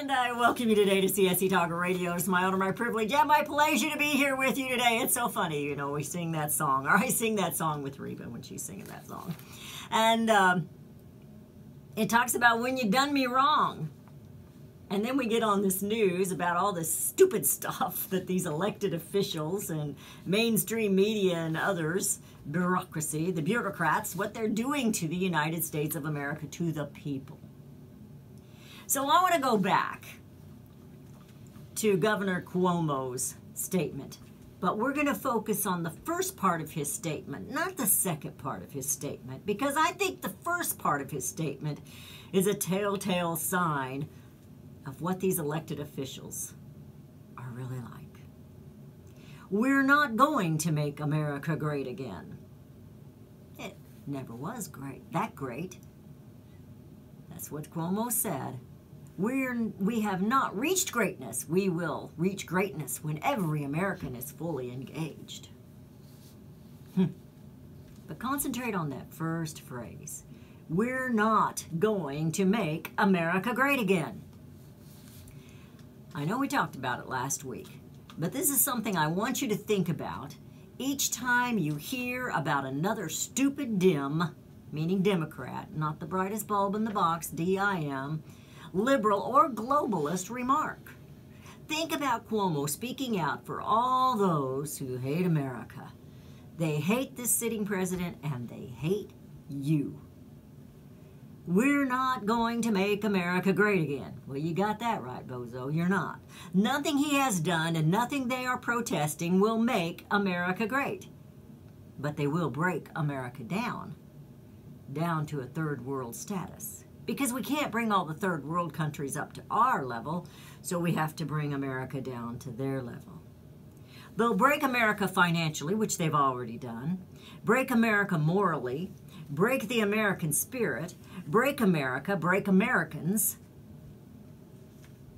And I welcome you today to CSC Talk Radio. It's my honor, my privilege, and my pleasure to be here with you today. It's so funny, you know, we sing that song, or I sing that song with Reba when she's singing that song. And it talks about when you done me wrong. And then we get on this news about all this stupid stuff that these elected officials and mainstream media and others, bureaucracy, the bureaucrats, what they're doing to the United States of America, to the people. So I want to go back to Governor Cuomo's statement, but we're going to focus on the first part of his statement, not the second part of his statement, because I think the first part of his statement is a telltale sign of what these elected officials are really like. We're not going to make America great again. It never was that great. That's what Cuomo said. We have not reached greatness. We will reach greatness when every American is fully engaged. But concentrate on that first phrase. We're not going to make America great again. I know we talked about it last week, but this is something I want you to think about each time you hear about another stupid dim, meaning Democrat, not the brightest bulb in the box, D-I-M, liberal or globalist remark. Think about Cuomo speaking out for all those who hate America. They hate this sitting president and they hate you. We're not going to make America great again. Well, you got that right, bozo. You're not. Nothing he has done and nothing they are protesting will make America great. But they will break America down to a third world status. Because we can't bring all the third world countries up to our level, so we have to bring America down to their level. They'll break America financially, which they've already done, break America morally, break the American spirit, break America, break Americans.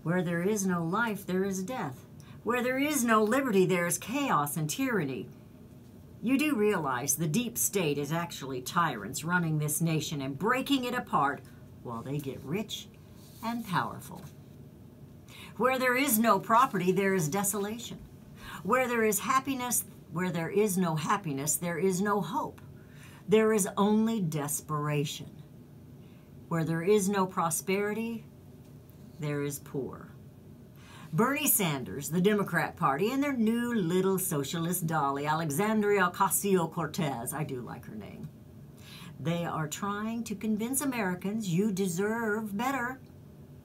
Where there is no life, there is death. Where there is no liberty, there is chaos and tyranny. You do realize the deep state is actually tyrants running this nation and breaking it apart while they get rich and powerful. Where there is no property, there is desolation. Where there is happiness, where there is no happiness, there is no hope. There is only desperation. Where there is no prosperity, there is poor. Bernie Sanders, the Democrat Party, and their new little socialist dolly, Alexandria Ocasio-Cortez, I do like her name. They are trying to convince Americans you deserve better.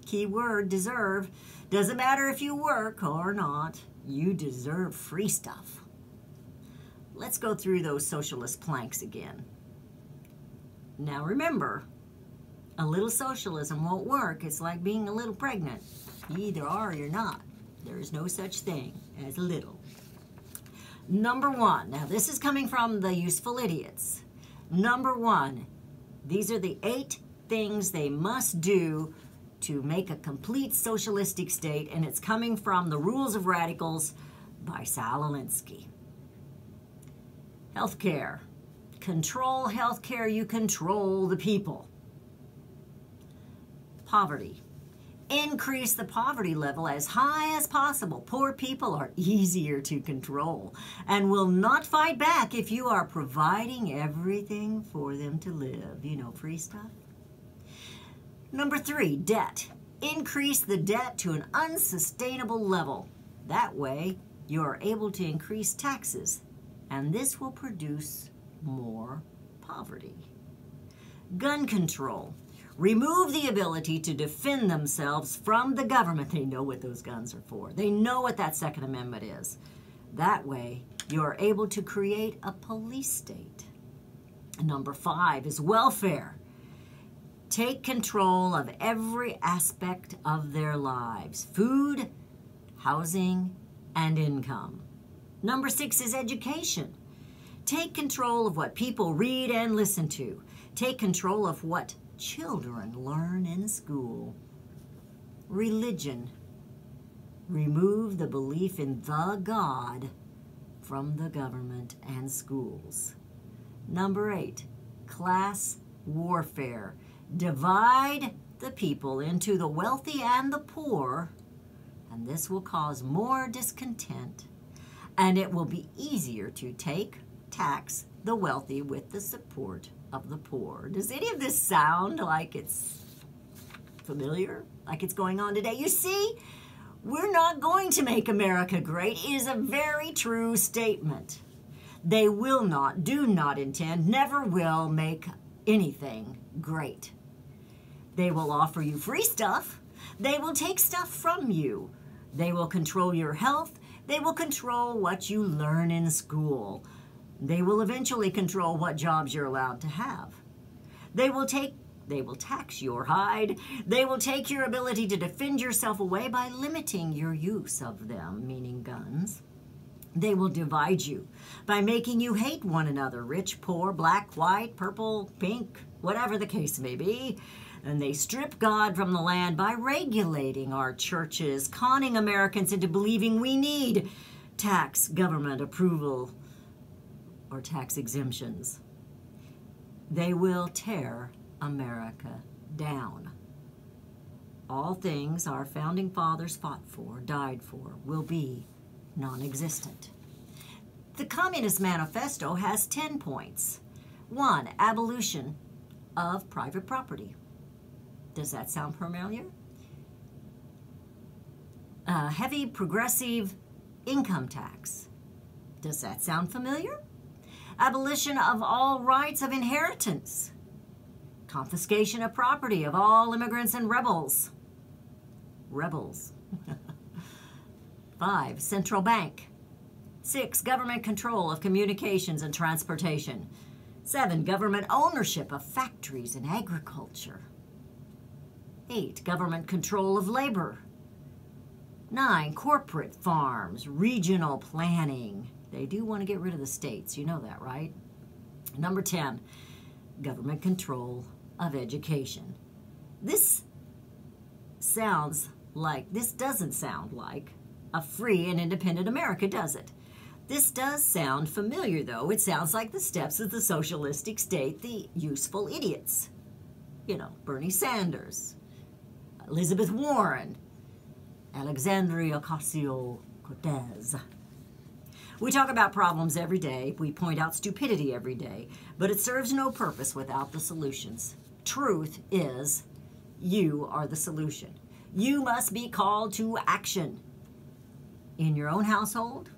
Key word, deserve. Doesn't matter if you work or not, you deserve free stuff. Let's go through those socialist planks again. Now remember, a little socialism won't work. It's like being a little pregnant. You either are or you're not. There is no such thing as little. Number one, now this is coming from the Useful Idiots. Number one, these are the 8 things they must do to make a complete socialistic state, and it's coming from The Rules of Radicals by Sal Alinsky. Healthcare. Control healthcare, you control the people. Poverty. Increase the poverty level as high as possible. Poor people are easier to control and will not fight back if you are providing everything for them to live. You know, free stuff. Number 3, debt. Increase the debt to an unsustainable level. That way, you are able to increase taxes, and this will produce more poverty. Gun control. Remove the ability to defend themselves from the government. They know what those guns are for. They know what that Second Amendment is. That way, you're able to create a police state. Number 5 is welfare. Take control of every aspect of their lives. Food, housing, and income. Number 6 is education. Take control of what people read and listen to. Take control of what children learn in school. Religion. Remove the belief in the God from the government and schools. Number 8, class warfare. Divide the people into the wealthy and the poor, and this will cause more discontent, and it will be easier to tax the wealthy with the support of the poor. Does any of this sound like it's familiar, like it's going on today? You see, we're not going to make America great is a very true statement. They will not, do not intend, never will make anything great. They will offer you free stuff. They will take stuff from you. They will control your health. They will control what you learn in school. They will eventually control what jobs you're allowed to have. They will tax your hide. They will take your ability to defend yourself away by limiting your use of them, meaning guns. They will divide you by making you hate one another, rich, poor, black, white, purple, pink, whatever the case may be. And they strip God from the land by regulating our churches, conning Americans into believing we need tax government approval or tax exemptions. They will tear America down. All things our founding fathers fought for, died for, will be non-existent. The Communist Manifesto has 10 points. 1, abolition of private property. Does that sound familiar? Heavy progressive income tax. Does that sound familiar? Abolition of all rights of inheritance. Confiscation of property of all immigrants and rebels. Rebels. 5, central bank. 6, government control of communications and transportation. 7, government ownership of factories and agriculture. 8, government control of labor. 9, corporate farms, regional planning. They do want to get rid of the states, you know that, right? Number 10, government control of education. This doesn't sound like a free and independent America, does it? This does sound familiar, though. It sounds like the steps of the socialistic state, the useful idiots. You know, Bernie Sanders, Elizabeth Warren, Alexandria Ocasio-Cortez. We talk about problems every day. We point out stupidity every day, but it serves no purpose without the solutions. Truth is, you are the solution. You must be called to action in your own household,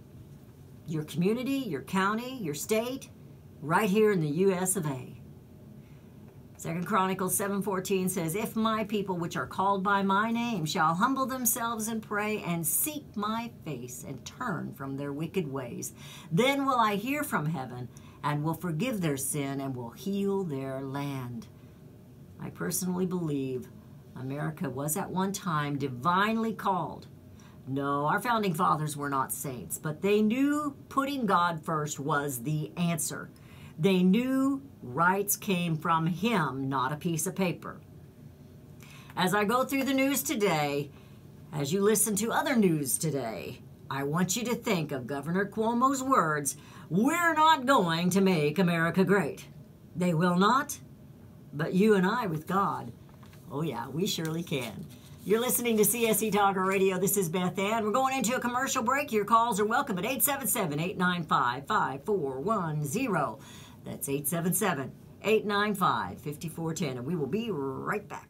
your community, your county, your state, right here in the U.S. of A. 2 Chronicles 7:14 says, if my people which are called by my name shall humble themselves and pray and seek my face and turn from their wicked ways, then will I hear from heaven and will forgive their sin and will heal their land. I personally believe America was at one time divinely called. No, our founding fathers were not saints, but they knew putting God first was the answer. They knew rights came from Him, not a piece of paper. As I go through the news today, as you listen to other news today, I want you to think of Governor Cuomo's words, we're not going to make America great. They will not, but you and I with God, oh yeah, we surely can. You're listening to CSC Talk Radio. This is Beth Ann. We're going into a commercial break. Your calls are welcome at 877-895-5410. That's 877-895-5410. And we will be right back.